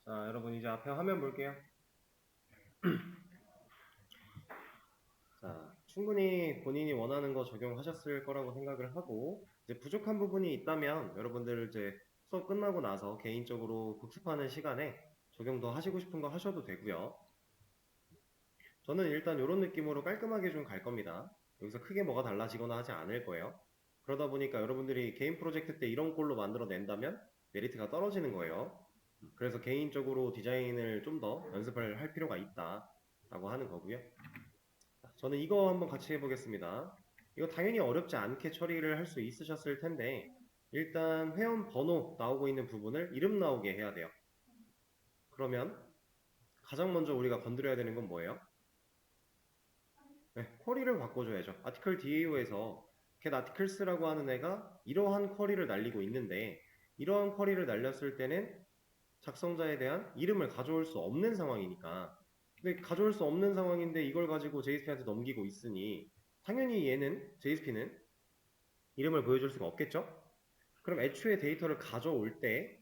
자, 여러분 이제 앞에 화면 볼게요. 자, 충분히 본인이 원하는 거 적용하셨을 거라고 생각을 하고, 이제 부족한 부분이 있다면 여러분들 이제 수업 끝나고 나서 개인적으로 복습하는 시간에 적용 더 하시고 싶은 거 하셔도 되고요. 저는 일단 이런 느낌으로 깔끔하게 좀 갈 겁니다. 여기서 크게 뭐가 달라지거나 하지 않을 거예요. 그러다 보니까 여러분들이 개인 프로젝트 때 이런 꼴로 만들어낸다면 메리트가 떨어지는 거예요. 그래서 개인적으로 디자인을 좀 더 연습을 할 필요가 있다라고 하는 거고요. 저는 이거 한번 같이 해보겠습니다. 이거 당연히 어렵지 않게 처리를 할 수 있으셨을 텐데, 일단 회원 번호 나오고 있는 부분을 이름 나오게 해야 돼요. 그러면 가장 먼저 우리가 건드려야 되는 건 뭐예요? 네, 쿼리를 바꿔줘야죠. 아티클 DAO에서 get articles라고 하는 애가 이러한 쿼리를 날리고 있는데, 이러한 쿼리를 날렸을 때는 작성자에 대한 이름을 가져올 수 없는 상황이니까, 근데 가져올 수 없는 상황인데 이걸 가지고 JSP한테 넘기고 있으니 당연히 얘는 JSP는 이름을 보여줄 수가 없겠죠? 그럼 애초에 데이터를 가져올 때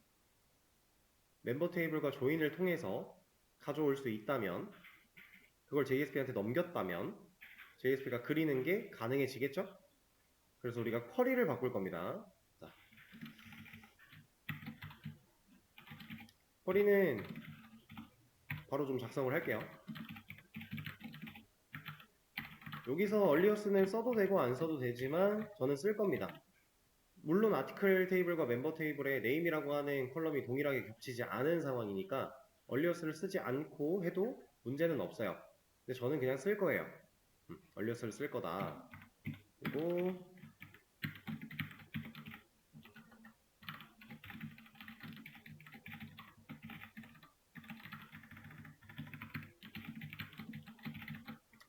멤버 테이블과 조인을 통해서 가져올 수 있다면, 그걸 JSP한테 넘겼다면 JSP가 그리는 게 가능해지겠죠? 그래서 우리가 쿼리를 바꿀 겁니다. 자, 쿼리는 바로 좀 작성을 할게요. 여기서 얼리어스는 써도 되고 안 써도 되지만 저는 쓸 겁니다. 물론 아티클 테이블과 멤버 테이블의 네임이라고 하는 컬럼이 동일하게 겹치지 않은 상황이니까 얼리어스를 쓰지 않고 해도 문제는 없어요. 근데 저는 그냥 쓸 거예요. 얼리어스를 쓸 거다. 그리고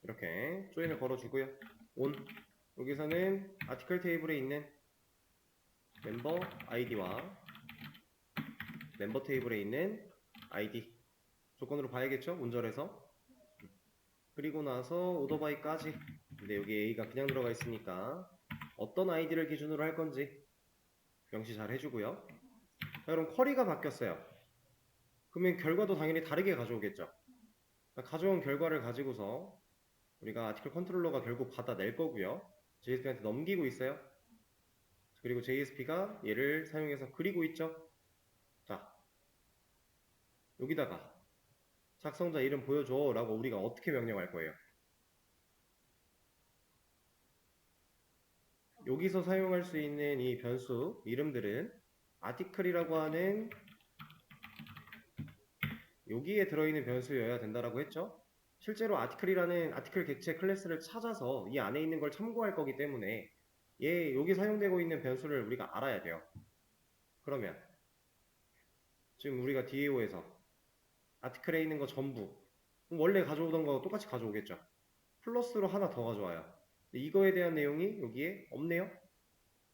이렇게 조인을 걸어주고요. 온 여기서는 아티클 테이블에 있는 멤버 아이디와 멤버 테이블에 있는 아이디 조건으로 봐야겠죠? 온절에서. 그리고 나서 오더바이까지. 근데 여기 A가 그냥 들어가 있으니까 어떤 아이디를 기준으로 할 건지 명시 잘 해주고요. 자, 그럼 쿼리가 바뀌었어요. 그러면 결과도 당연히 다르게 가져오겠죠. 가져온 결과를 가지고서 우리가 아티클 컨트롤러가 결국 받아낼 거고요. JSP한테 넘기고 있어요. 그리고 JSP가 얘를 사용해서 그리고 있죠. 자, 여기다가 작성자 이름 보여줘 라고 우리가 어떻게 명령할 거예요? 여기서 사용할 수 있는 이 변수 이름들은 아티클이라고 하는 여기에 들어있는 변수여야 된다라고 했죠. 실제로 아티클이라는 아티클 객체 클래스를 찾아서 이 안에 있는 걸 참고할 거기 때문에 얘 여기 사용되고 있는 변수를 우리가 알아야 돼요. 그러면 지금 우리가 DAO에서 아티클에 있는 거 전부 원래 가져오던 거 똑같이 가져오겠죠. 플러스로 하나 더 가져와요. 이거에 대한 내용이 여기에 없네요.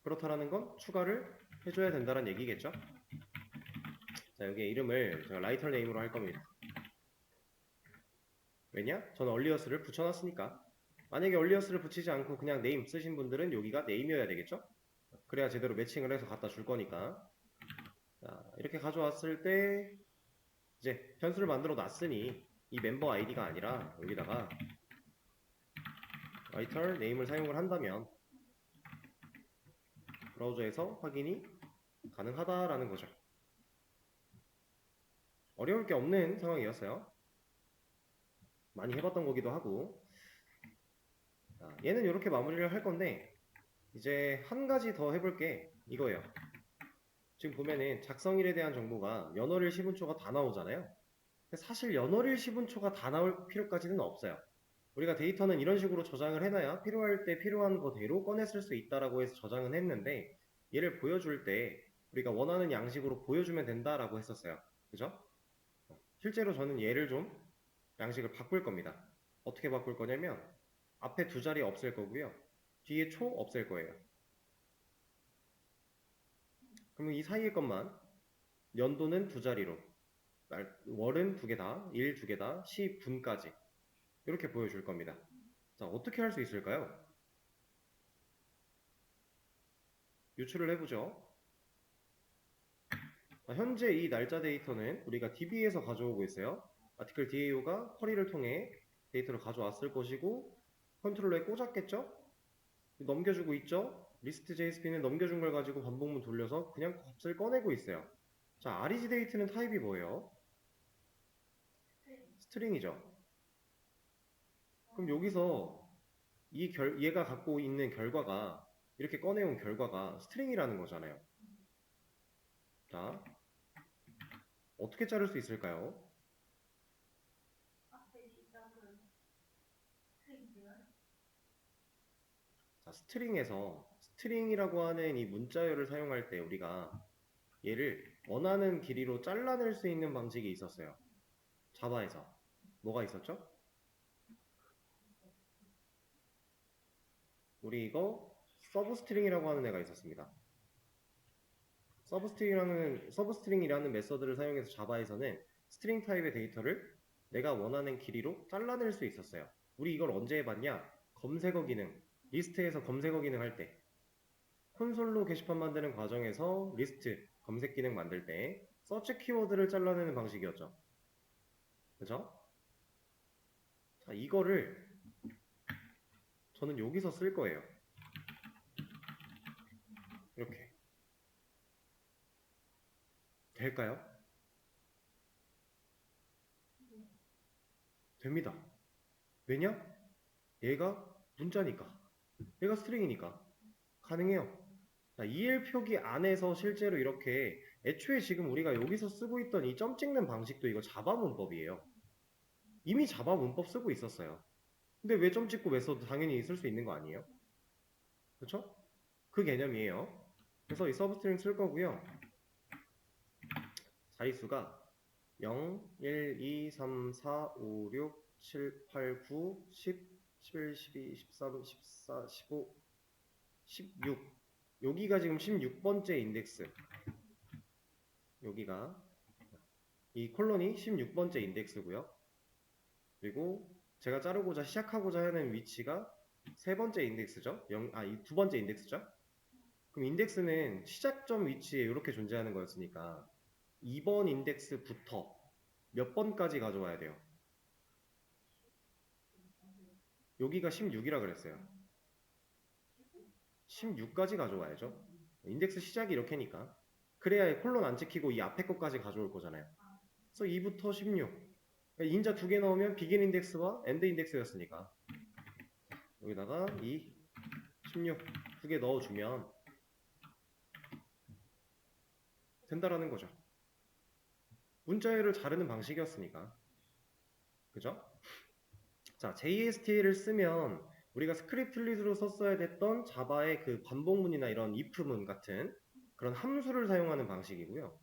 그렇다라는 건 추가를 해줘야 된다는 얘기겠죠. 자, 여기에 이름을 제가 라이터 네임으로 할 겁니다. 왜냐? 저는 얼리어스를 붙여놨으니까. 만약에 얼리어스를 붙이지 않고 그냥 네임 쓰신 분들은 여기가 네임이어야 되겠죠? 그래야 제대로 매칭을 해서 갖다 줄 거니까. 자, 이렇게 가져왔을 때 이제 변수를 만들어 놨으니 이 멤버 아이디가 아니라 여기다가 writer name을 사용을 한다면 브라우저에서 확인이 가능하다라는 거죠. 어려울 게 없는 상황이었어요. 많이 해봤던 거기도 하고. 자, 얘는 이렇게 마무리를 할 건데 이제 한 가지 더 해볼 게 이거예요. 지금 보면은 작성일에 대한 정보가 연월일 시분초가 다 나오잖아요. 사실 연월일 시분초가 다 나올 필요까지는 없어요. 우리가 데이터는 이런 식으로 저장을 해놔야 필요할 때 필요한 거대로 꺼내 쓸 수 있다라고 해서 저장은 했는데 얘를 보여줄 때 우리가 원하는 양식으로 보여주면 된다라고 했었어요. 그죠? 실제로 저는 얘를 좀 양식을 바꿀 겁니다. 어떻게 바꿀 거냐면 앞에 두 자리 없앨 거고요. 뒤에 초 없앨 거예요. 그러면 이 사이의 것만 연도는 두 자리로 월은 두 개다, 일 두 개다, 시 분까지 이렇게 보여줄 겁니다. 자, 어떻게 할 수 있을까요? 유출을 해보죠. 현재 이 날짜 데이터는 우리가 DB에서 가져오고 있어요. 아티클 DAO가 쿼리를 통해 데이터를 가져왔을 것이고 컨트롤러에 꽂았겠죠? 넘겨주고 있죠? 리스트 JSP는 넘겨준 걸 가지고 반복문 돌려서 그냥 값을 꺼내고 있어요. 자, REG 데이트는 타입이 뭐예요? 스트링이죠. 그럼 여기서 얘가 갖고 있는 결과가 이렇게 꺼내온 결과가 스트링이라는 거잖아요. 자, 어떻게 자를 수 있을까요? 자, 스트링이라고 하는 이 문자열을 사용할 때 우리가 얘를 원하는 길이로 잘라낼 수 있는 방식이 있었어요. 자바에서. 뭐가 있었죠? 우리 이거 서브스트링이라고 하는 애가 있었습니다. 서브스트링이라는 메서드를 사용해서 자바에서는 스트링 타입의 데이터를 내가 원하는 길이로 잘라낼 수 있었어요. 우리 이걸 언제 해봤냐? 검색어 기능, 리스트에서 검색어 기능 할 때, 콘솔로 게시판 만드는 과정에서 리스트, 검색 기능 만들 때 서치 키워드를 잘라내는 방식이었죠. 그죠? 자, 이거를 저는 여기서 쓸 거예요. 이렇게. 될까요? 됩니다. 왜냐? 얘가 문자니까. 얘가 스트링이니까. 가능해요. 자, EL 표기 안에서 실제로 이렇게 애초에 지금 우리가 여기서 쓰고 있던 이 점 찍는 방식도 이거 자바 문법이에요. 이미 자바 문법 쓰고 있었어요. 근데 왜 점 찍고 왜 써도 당연히 쓸 수 있는 거 아니에요? 그렇죠? 그 개념이에요. 그래서 이 서브스트링 쓸 거고요. 자릿수가 0, 1, 2, 3, 4, 5, 6, 7, 8, 9, 10, 11, 12, 13, 14, 15, 16. 여기가 지금 16번째 인덱스. 여기가 이 콜론이 16번째 인덱스고요. 그리고 제가 자르고자 시작하고자 하는 위치가 세 번째 인덱스죠. 이 두 번째 인덱스죠. 그럼 인덱스는 시작점 위치에 이렇게 존재하는 거였으니까 2번 인덱스부터 몇 번까지 가져와야 돼요? 여기가 16이라 그랬어요. 16까지 가져와야죠. 인덱스 시작이 이렇게니까. 그래야 콜론 안 찍히고 이 앞에 것까지 가져올 거잖아요. 그래서 2부터 16. 인자 두 개 넣으면 비긴 인덱스와 엔드 인덱스였으니까. 여기다가 2, 16 두 개 넣어주면 된다라는 거죠. 문자열을 자르는 방식이었으니까. 그죠? 자, JST를 쓰면 우리가 스크립틀릿으로 썼어야 됐던 자바의 그 반복문이나 이런 if문 같은 그런 함수를 사용하는 방식이고요.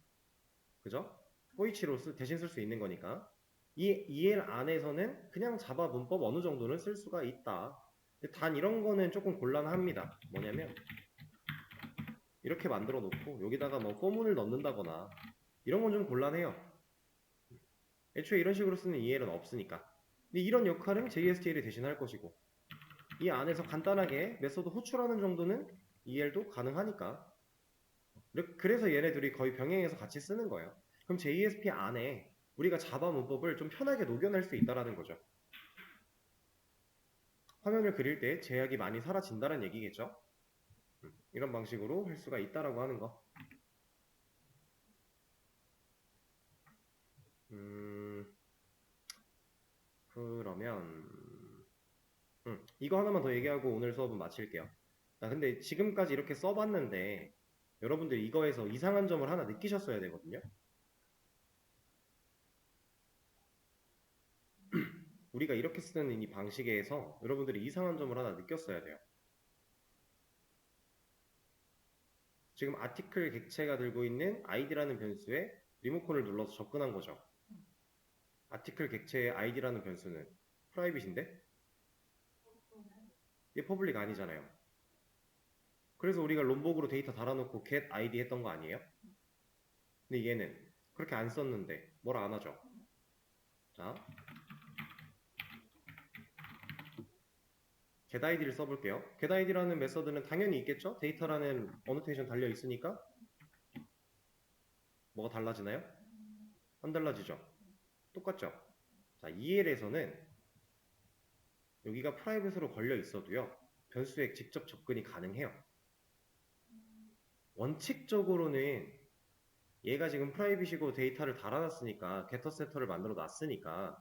그죠? 포이치로 대신 쓸 수 있는 거니까. 이 EL 안에서는 그냥 자바 문법 어느 정도는 쓸 수가 있다. 단 이런 거는 조금 곤란합니다. 뭐냐면 이렇게 만들어 놓고 여기다가 뭐 포문을 넣는다거나 이런 건 좀 곤란해요. 애초에 이런 식으로 쓰는 EL은 없으니까. 근데 이런 역할은 JSTL이 대신할 것이고 이 안에서 간단하게 메소드 호출하는 정도는 EL도 가능하니까. 그래서 얘네들이 거의 병행해서 같이 쓰는 거예요. 그럼 JSP 안에 우리가 자바 문법을 좀 편하게 녹여낼 수 있다는 거죠. 화면을 그릴 때 제약이 많이 사라진다는 얘기겠죠. 이런 방식으로 할 수가 있다라고 하는 거. 그러면 이거 하나만 더 얘기하고 오늘 수업은 마칠게요. 자, 근데 지금까지 이렇게 써봤는데 여러분들이 이거에서 이상한 점을 하나 느끼셨어야 되거든요. 우리가 이렇게 쓰는 이 방식에서 여러분들이 이상한 점을 하나 느꼈어야 돼요. 지금 아티클 객체가 들고 있는 id라는 변수에 리모컨을 눌러서 접근한 거죠. 아티클 객체의 id라는 변수는 프라이빗인데 이게 퍼블릭 아니잖아요. 그래서 우리가 롬복으로 데이터 달아놓고 get id 했던 거 아니에요? 근데 얘는 그렇게 안 썼는데 뭐라 안 하죠. 자, get id를 써볼게요. get id라는 메서드는 당연히 있겠죠? 데이터라는 어노테이션 달려 있으니까 뭐가 달라지나요? 안 달라지죠? 똑같죠? 자, EL에서는 여기가 프라이빗으로 걸려 있어도요, 변수에 직접 접근이 가능해요. 원칙적으로는 얘가 지금 프라이빗이고 데이터를 달아놨으니까 게터 세터를 만들어 놨으니까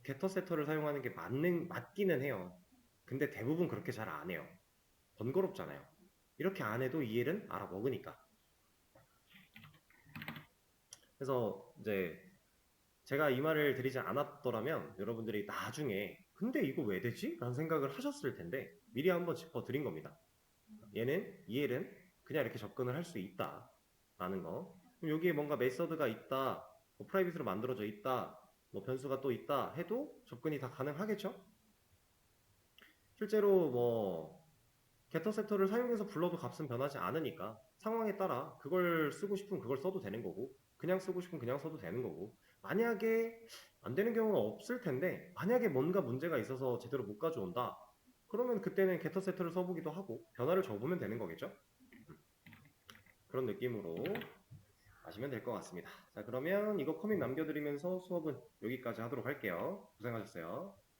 게터 세터를 사용하는 게 맞기는 해요. 근데 대부분 그렇게 잘 안 해요. 번거롭잖아요. 이렇게 안 해도 EL은 알아먹으니까. 그래서 이제 제가 이 말을 드리지 않았더라면 여러분들이 나중에 근데 이거 왜 되지? 라는 생각을 하셨을 텐데 미리 한번 짚어드린 겁니다. 얘는 EL은 그냥 이렇게 접근을 할 수 있다 라는 거. 그럼 여기에 뭔가 메서드가 있다, 뭐 프라이빗으로 만들어져 있다, 뭐 변수가 또 있다 해도 접근이 다 가능하겠죠? 실제로 뭐 게터 세터를 사용해서 불러도 값은 변하지 않으니까 상황에 따라 그걸 쓰고 싶으면 그걸 써도 되는 거고 그냥 쓰고 싶으면 그냥 써도 되는 거고 만약에 안 되는 경우는 없을 텐데 만약에 뭔가 문제가 있어서 제대로 못 가져온다 그러면 그때는 게터 세터를 써보기도 하고 변화를 줘보면 되는 거겠죠? 그런 느낌으로 아시면 될 것 같습니다. 자, 그러면 이거 커밋 남겨드리면서 수업은 여기까지 하도록 할게요. 고생하셨어요.